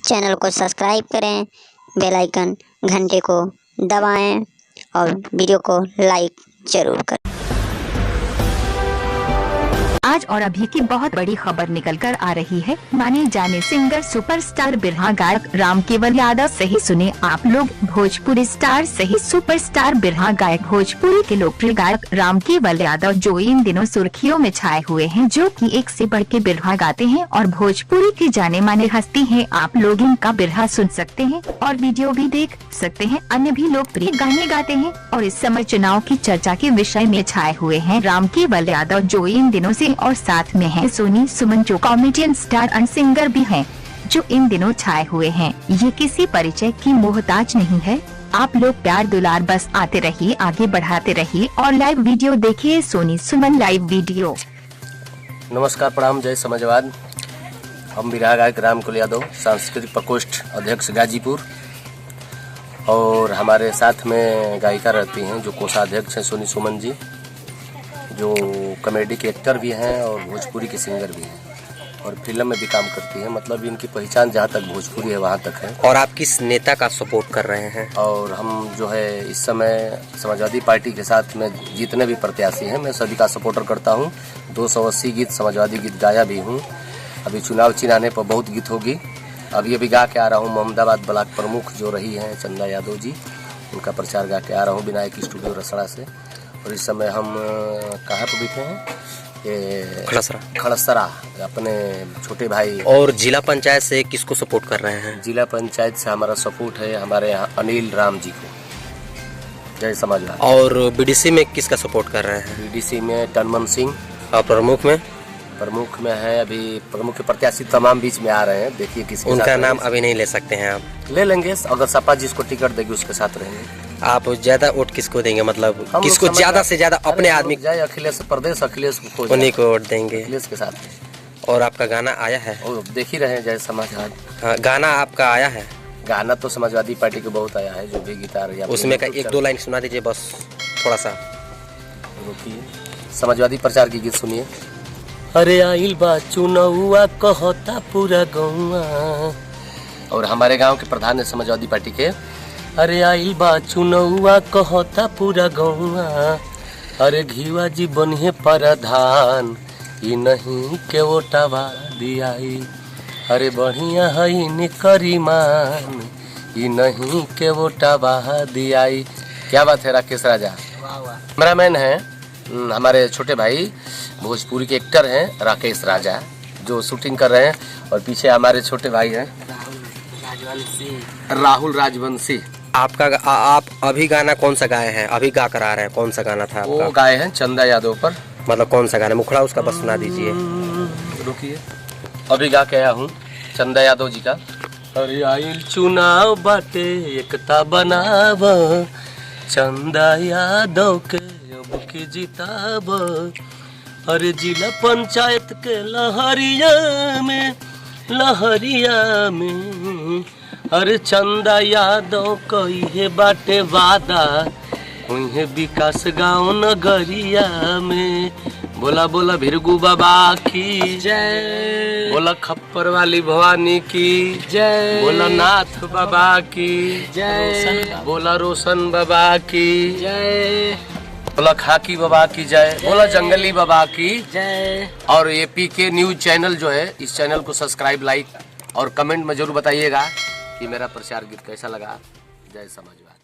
Channel को subscribe करें, बेल icon घंटे को दबाएं और वीडियो को लाइक जरूर करें। आज और अभी की बहुत बड़ी खबर निकल कर आ रही है। माने जाने सिंगर सुपरस्टार बिरहा गायक राम केवल यादव सही सुने आप लोग, भोजपुरी स्टार सही सुपरस्टार बिरहा गायक भोजपुरी के लोकप्रिय गायक राम केवल यादव जो इन दिनों सुर्खियों में छाए हुए हैं, जो कि एक से बढ़ के बिरहा गाते हैं और भोजपुरी की जाने माने हस्ती हैं। आप लोग इनका बिरहा सुन सकते हैं और वीडियो भी देख सकते हैं। अन्य भी लोकप्रिय गाने गाते हैं और इस समय चुनाव की चर्चा के विषय में छाए हुए हैं राम केवल यादव जो इन दिनों से और साथ में है सोनी सुमन जो कॉमेडियन स्टार एंड सिंगर भी हैं, जो इन दिनों छाए हुए हैं। ये किसी परिचय की मोहताज नहीं है। आप लोग प्यार दुलार बस आते रहिए, आगे बढ़ाते रहिए और लाइव वीडियो देखिए। सोनी सुमन लाइव वीडियो। नमस्कार, प्रणाम, जय समाजवाद। हम बिरहा गायक राम केवल यादव, सांस्कृतिक प्रकोष्ठ अध्यक्ष गाजीपुर, और हमारे साथ में गायिका रहती हैं जो कोषाध्यक्ष हैं सोनी सुमन जी, जो कॉमेडी के एक्टर भी हैं और भोजपुरी के सिंगर भी हैं और फिल्म में भी काम करती हैं। मतलब इनकी पहचान जहाँ तक भोजपुरी है वहाँ तक है। और आप किस नेता का सपोर्ट कर रहे हैं? और हम जो है इस समय समाजवादी पार्टी के साथ में जितने भी प्रत्याशी हैं मैं सभी का सपोर्टर करता हूँ। 280 गीत समाजवादी गीत गाया भी हूँ। अभी चुनाव चिन्हाने पर बहुत गीत होगी। अभी गा के आ रहा हूँ। मोहम्मदाबाद ब्लॉक प्रमुख जो रही हैं चंदा यादव जी, उनका प्रचार गा के आ रहा हूँ विनायक स्टूडियो रसड़ा से। और इस समय हम कहाँ पर बैठे हैं? ये खड़सरा अपने छोटे भाई। और जिला पंचायत से किसको सपोर्ट कर रहे हैं? जिला पंचायत से हमारा सपोर्ट है हमारे यहाँ अनिल राम जी को। जय समाजवाद। और बीडीसी में किसका सपोर्ट कर रहे हैं? बीडीसी में टनमन सिंह। और प्रमुख में है अभी प्रमुख के प्रत्याशी तमाम बीच में आ रहे हैं। देखिए किसके उनका साथ नाम अभी नहीं ले सकते हैं आप? ले लेंगे, अगर सपा जिसको टिकट देगी उसके साथ रहेंगे। आप ज्यादा वोट किसको देंगे? मतलब किसको ज्यादा से ज्यादा अपने आदमी? अखिलेश प्रदेश, अखिलेश को उन्हीं को वोट देंगे, अखिलेश के साथ। और आपका गाना आया है? देख ही रहे हैं जय समाजवाद। हाँ, गाना आपका आया है? गाना तो समाजवादी पार्टी के बहुत आया है, जो भी गिटार या उसमें का 1-2 लाइन सुना दीजिए बस, थोड़ा सा। रुकिए, समाजवादी प्रचार की गीत सुनिए। अरे आइल बा चुनौआ कहता पूरा गौआ। और हमारे गांव के प्रधान है समाजवादी पार्टी के। अरे आइल बा चुनौआ कहता पूरा गौआ, अरे घीवा जी बनिए प्रधान, ई नहीं के वोटावा दियाई, अरे बढ़िया है निकरी मान, ई नहीं के वोटावा दियाई। क्या बात है राकेश राजा। कैमरामैन है हमारे छोटे भाई भोजपुरी के एक्टर हैं राकेश राजा, जो शूटिंग कर रहे हैं। और पीछे हमारे छोटे भाई हैं राहुल राजवंशी। आपका आप अभी गाना कौन सा गाए हैं? अभी गा कर आ रहे हैं, कौन सा गाना था आपका? वो गाए हैं चंदा यादव पर। मतलब कौन सा गाना? मुखड़ा उसका बस सुना दीजिए। रुकिए, अभी गा के आया हूँ चंदा यादव जी का। अरे आइल चुनाव बाटे एकता बनाव, चंदा यादव के अब की जिताब, अरे जिला पंचायत के लहरिया में, अरे चंदा यादव कही बाटे वादा, उन्हें विकास गाँव नगरिया में। बोला बोला भिरगू बाबा की जय, बोला खप्पर वाली भवानी की जय, बोला नाथ बाबा की जय, बोला रोशन बाबा की जय, बोला खाकी बाबा की जय, बोला जंगली बाबा की जय। और ये पीके न्यूज चैनल जो है, इस चैनल को सब्सक्राइब, लाइक और कमेंट में जरूर बताइएगा कि मेरा प्रचार गीत कैसा लगा। जय समाजवाद।